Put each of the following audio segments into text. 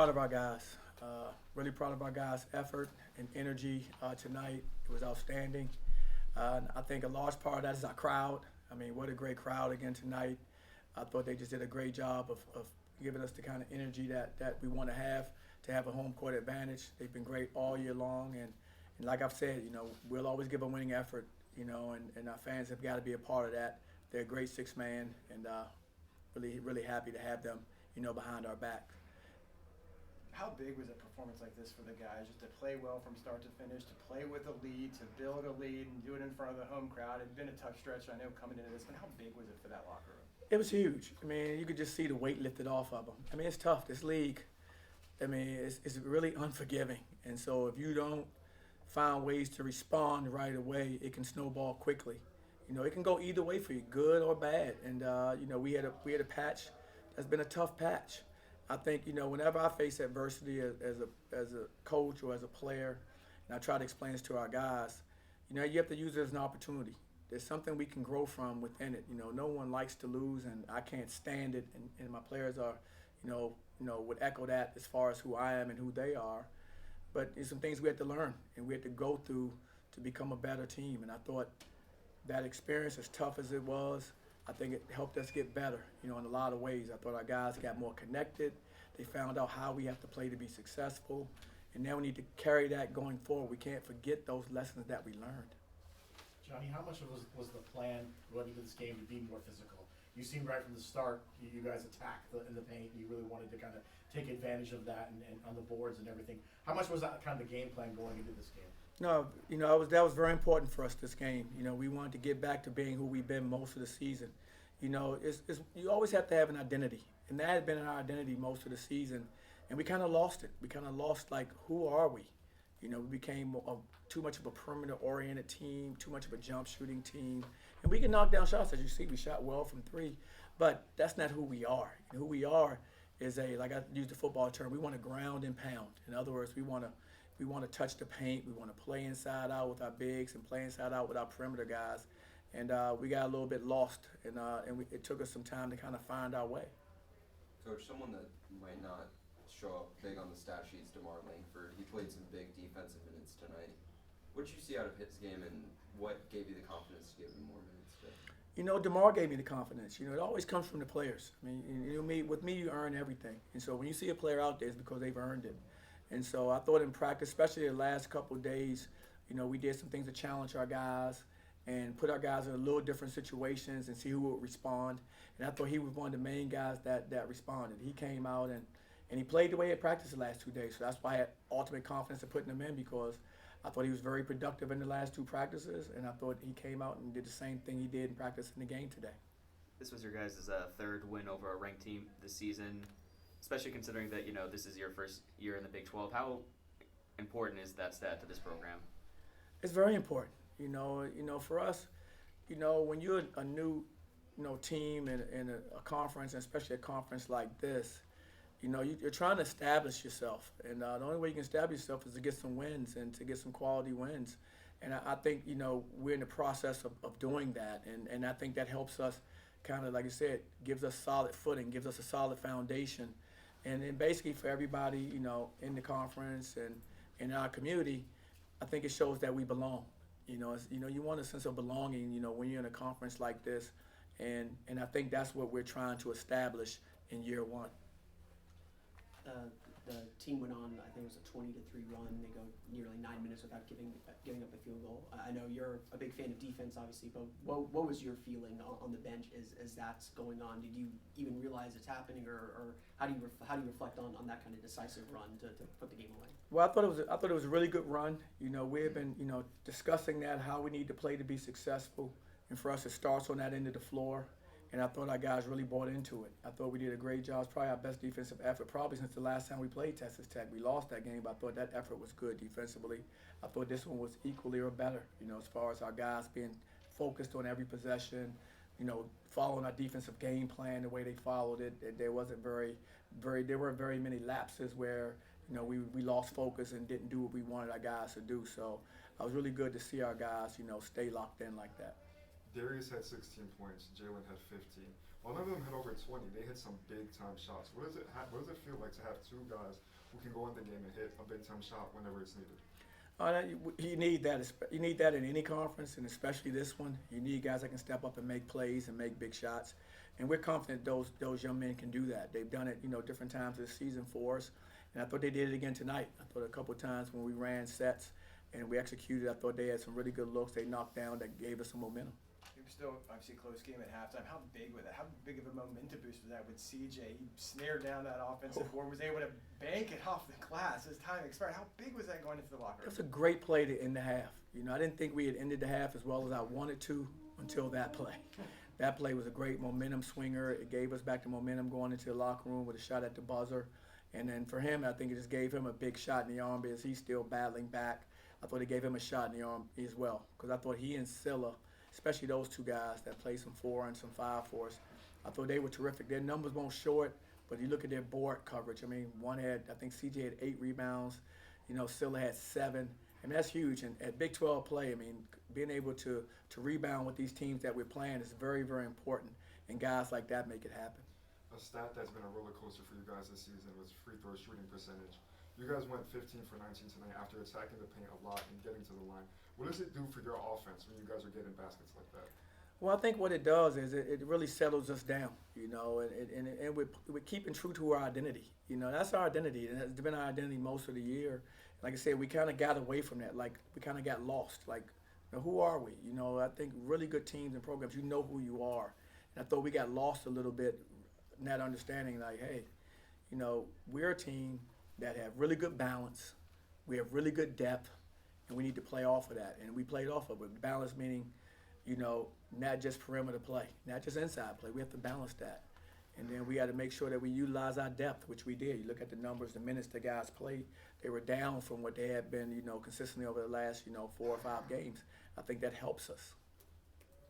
Proud of our guys. Really proud of our guys' effort and energy tonight. It was outstanding. I think a large part of that is our crowd. I mean, what a great crowd again tonight. I thought they just did a great job of giving us the kind of energy that we want to have a home court advantage. They've been great all year long, and like I've said, we'll always give a winning effort, and our fans have got to be a part of that. They're a great six-man, and really, really happy to have them, behind our back. How big was a performance like this for the guys, just to play well from start to finish, to play with a lead, to build a lead and do it in front of the home crowd? It's been a tough stretch, I know, coming into this, but how big was it for that locker room? It was huge. I mean, you could just see the weight lifted off of them. I mean, it's tough. This league, I mean, it's really unforgiving. And so if you don't find ways to respond right away, it can snowball quickly. It can go either way for you, good or bad. And we had a patch that's been a tough patch. I think whenever I face adversity as a coach or as a player, and I try to explain this to our guys, you have to use it as an opportunity. There's something we can grow from within it. No one likes to lose, and I can't stand it. And my players are, would echo that as far as who I am and who they are. But there's some things we had to learn and we had to go through to become a better team. And I thought that experience, as tough as it was, I think it helped us get better, in a lot of ways. I thought our guys got more connected. They found out how we have to play to be successful. And now we need to carry that going forward. We can't forget those lessons that we learned. Johnny, how much was the plan going into this game to be more physical? You seemed right from the start, you guys attacked in the paint, you really wanted to kind of take advantage of that and on the boards and everything. How much was that kind of the game plan going into this game? No, that was very important for us this game. We wanted to get back to being who we've been most of the season. You always have to have an identity, and that had been our identity most of the season, and we kind of lost it. We kind of lost, like, who are we? We became too much of a perimeter-oriented team, too much of a jump-shooting team, and we can knock down shots. As you see, we shot well from three, but that's not who we are. Who we are is like I use the football term, we want to ground and pound. In other words, we want to touch the paint. We want to play inside out with our bigs and play inside out with our perimeter guys. And we got a little bit lost, and it took us some time to kind of find our way. Coach, someone that might not show up big on the stat sheets, DeMar Langford, he played some big defensive minutes tonight. What did you see out of his game, and what gave you the confidence to give him more minutes today? DeMar gave me the confidence. It always comes from the players. I mean, with me, you earn everything. And so when you see a player out there, it's because they've earned it. And so I thought in practice, especially the last couple of days, we did some things to challenge our guys and put our guys in a little different situations and see who would respond. And I thought he was one of the main guys that responded. He came out and he played the way he had practiced the last 2 days. So that's why I had ultimate confidence in putting him in, because I thought he was very productive in the last two practices, and I thought he came out and did the same thing he did in practice in the game today. This was your guys' third win over a ranked team this season, especially considering that this is your first year in the Big 12. How important is that stat to this program? It's very important. For us, when you're a new, team in a conference, and especially a conference like this, you're trying to establish yourself. And the only way you can establish yourself is to get some wins and to get some quality wins. And I think, we're in the process of doing that. And I think that helps us kind of, like you said, gives us solid footing, gives us a solid foundation. And then basically for everybody, in the conference and in our community, I think it shows that we belong. You want a sense of belonging, when you're in a conference like this, and I think that's what we're trying to establish in year one. The team went on, I think it was a 20-3 run. They go nearly 9 minutes without giving up a field goal. I know you're a big fan of defense, obviously, but what was your feeling on the bench as that's going on? Did you even realize it's happening, or how do you reflect on that kind of decisive run to put the game away? Well, I thought it was a really good run. We've been discussing that, how we need to play to be successful, and for us it starts on that end of the floor. And I thought our guys really bought into it. I thought we did a great job. It's probably our best defensive effort, probably since the last time we played Texas Tech. We lost that game, but I thought that effort was good defensively. I thought this one was equally or better, as far as our guys being focused on every possession, following our defensive game plan the way they followed it. There weren't very many lapses where, we lost focus and didn't do what we wanted our guys to do. So I was really good to see our guys, stay locked in like that. Darius had 16 points. Jalen had 15. While none of them had over 20, they hit some big-time shots. What does it feel like to have two guys who can go in the game and hit a big time shot whenever it's needed. You need that. You need that in any conference, and especially this one. You need guys that can step up and make plays and make big shots. And we're confident those young men can do that. They've done it, different times this season for us. And I thought they did it again tonight. I thought a couple of times when we ran sets and we executed, I thought they had some really good looks. They knocked down that gave us some momentum. It was still obviously a close game at halftime. How big was that? How big of a momentum boost was that with CJ? He snared down that offensive board, was able to bank it off the glass as time expired. How big was that going into the locker room? It was a great play to end the half. I didn't think we had ended the half as well as I wanted to until that play. That play was a great momentum swinger. It gave us back the momentum going into the locker room with a shot at the buzzer. And then for him, I think it just gave him a big shot in the arm because he's still battling back. I thought it gave him a shot in the arm as well because I thought he and Silla, especially those two guys that play some 4 and some 5 for us, I thought they were terrific. Their numbers won't show it, but you look at their board coverage. I mean, I think CJ had 8 rebounds. Silla had 7. I mean, that's huge. And at Big 12 play, I mean, being able to rebound with these teams that we're playing is very, very important. And guys like that make it happen. A stat that's been a roller coaster for you guys this season was free throw shooting percentage. You guys went 15 for 19 tonight after attacking the paint a lot and getting to the line. What does it do for your offense when you guys are getting baskets like that? Well, I think what it does is it really settles us down, and we're keeping true to our identity. That's our identity, and it's been our identity most of the year. Like I said, we kind of got away from that. Like, we kind of got lost. Like, who are we? I think really good teams and programs, you know who you are. And I thought we got lost a little bit in that understanding, like, hey, we're a team that have really good balance. We have really good depth, and we need to play off of that. And we played off of it. Balance meaning, not just perimeter play, not just inside play. We have to balance that. And then we got to make sure that we utilize our depth, which we did. You look at the numbers, the minutes the guys played, they were down from what they had been, consistently over the last, 4 or 5 games. I think that helps us.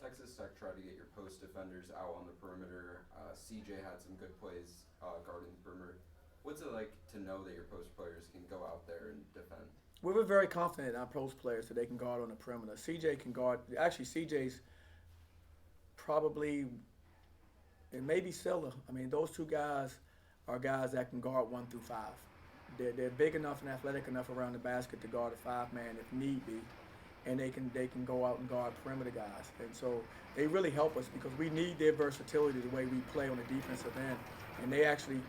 Texas Tech tried to get your post defenders out on the perimeter. CJ had some good plays guarding the perimeter. What's it like to know that your post players can go out there and defend? We were very confident in our post players that they can guard on the perimeter. CJ can guard. Actually, CJ's probably, and maybe Silla. I mean, those 2 guys are guys that can guard 1 through 5. They're big enough and athletic enough around the basket to guard a 5-man if need be, and they can go out and guard perimeter guys. And so they really help us because we need their versatility the way we play on the defensive end, and they actually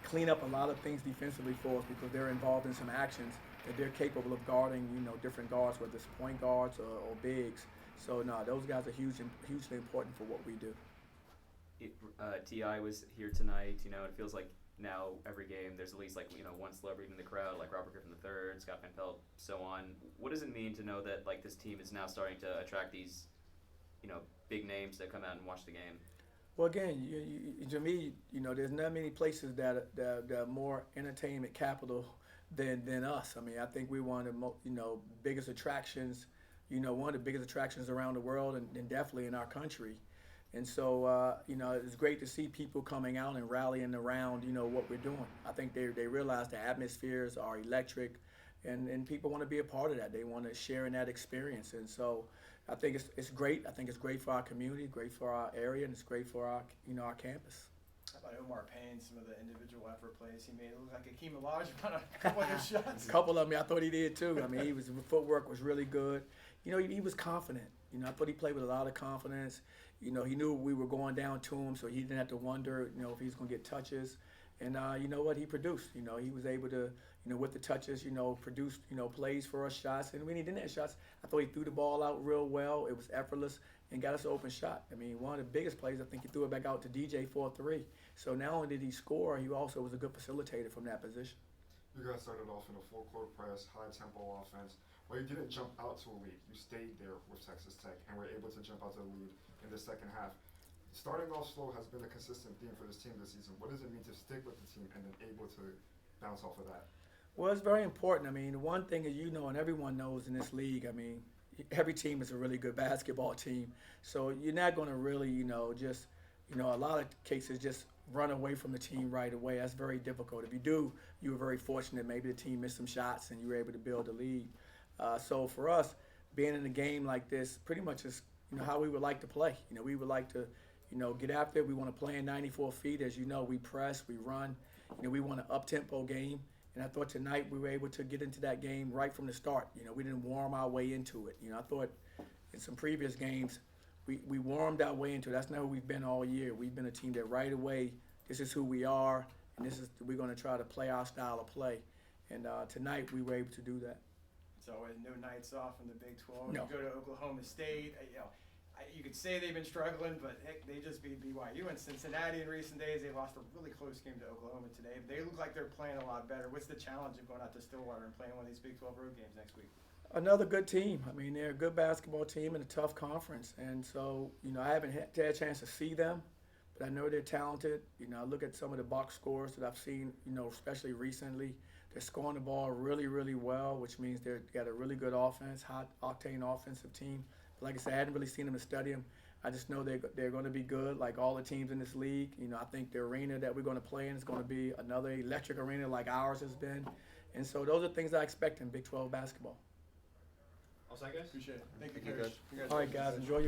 clean up a lot of things defensively for us because they're involved in some actions that they're capable of guarding, different guards, whether it's point guards or bigs. So, no, those guys are hugely important for what we do. T.I. was here tonight. It feels like now every game there's at least one celebrity in the crowd, like Robert Griffin III, Scott Van Pelt, so on. What does it mean to know that this team is now starting to attract these, big names that come out and watch the game? Well, again, to me, there's not many places that are more entertainment capital than us. I mean, I think we're one of the biggest attractions, one of the biggest attractions around the world and definitely in our country. And so, it's great to see people coming out and rallying around, what we're doing. I think they realize the atmospheres are electric, and people want to be a part of that. They want to share in that experience. And so I think it's great. I think it's great for our community, great for our area, and it's great for our, our campus. How about Omar Payne, some of the individual effort plays he made? It looked like Akeem Olajuwon on a couple of his shots. A couple of them, I thought he did too. I mean, his footwork was really good. He was confident. I thought he played with a lot of confidence. He knew we were going down to him, so he didn't have to wonder, if he's going to get touches. And you know what? He produced. He was able to, with the touches, produce, plays for us, shots. And when he didn't have shots, I thought he threw the ball out real well. It was effortless and got us an open shot. I mean, one of the biggest plays, I think he threw it back out to DJ for a 3. So not only did he score, he also was a good facilitator from that position. You guys started off in a full court press, high tempo offense. Well, you didn't jump out to a lead. You stayed there with Texas Tech and were able to jump out to a lead in the second half. Starting off slow has been a consistent theme for this team this season. What does it mean to stick with the team and then able to bounce off of that? Well, it's very important. I mean, one thing is, and everyone knows in this league, I mean, every team is a really good basketball team. So you're not going to really, just, a lot of cases just run away from the team right away. That's very difficult. If you do, you were very fortunate. Maybe the team missed some shots and you were able to build a lead. So for us, being in a game like this pretty much is, how we would like to play. We would like to, get after it. We want to play in 94 feet. As you know, we press, we run. We want an up-tempo game. And I thought tonight we were able to get into that game right from the start. You know, we didn't warm our way into it. You know, I thought in some previous games we warmed our way into it. That's not who we've been all year. We've been a team that right away, this is who we are, and we're going to try to play our style of play. And tonight we were able to do that. So no nights off in the Big 12. No. You go to Oklahoma State. You could say they've been struggling, but heck, they just beat BYU. And Cincinnati in recent days, they lost a really close game to Oklahoma today. They look like they're playing a lot better. What's the challenge of going out to Stillwater and playing one of these Big 12 road games next week? Another good team. I mean, they're a good basketball team in a tough conference. And so, you know, I haven't had a chance to see them, but I know they're talented. You know, I look at some of the box scores that I've seen, you know, especially recently. They're scoring the ball really, really well, which means they've got a really good offense, high-octane offensive team. But like I said, I hadn't really seen them in the stadium. I just know they're going to be good, like all the teams in this league. You know, I think the arena that we're going to play in is going to be another electric arena like ours has been. And so those are things I expect in Big 12 basketball. All set, guys? Appreciate it. Thank you, Thank you, Coach. Coach. All right, guys, enjoy your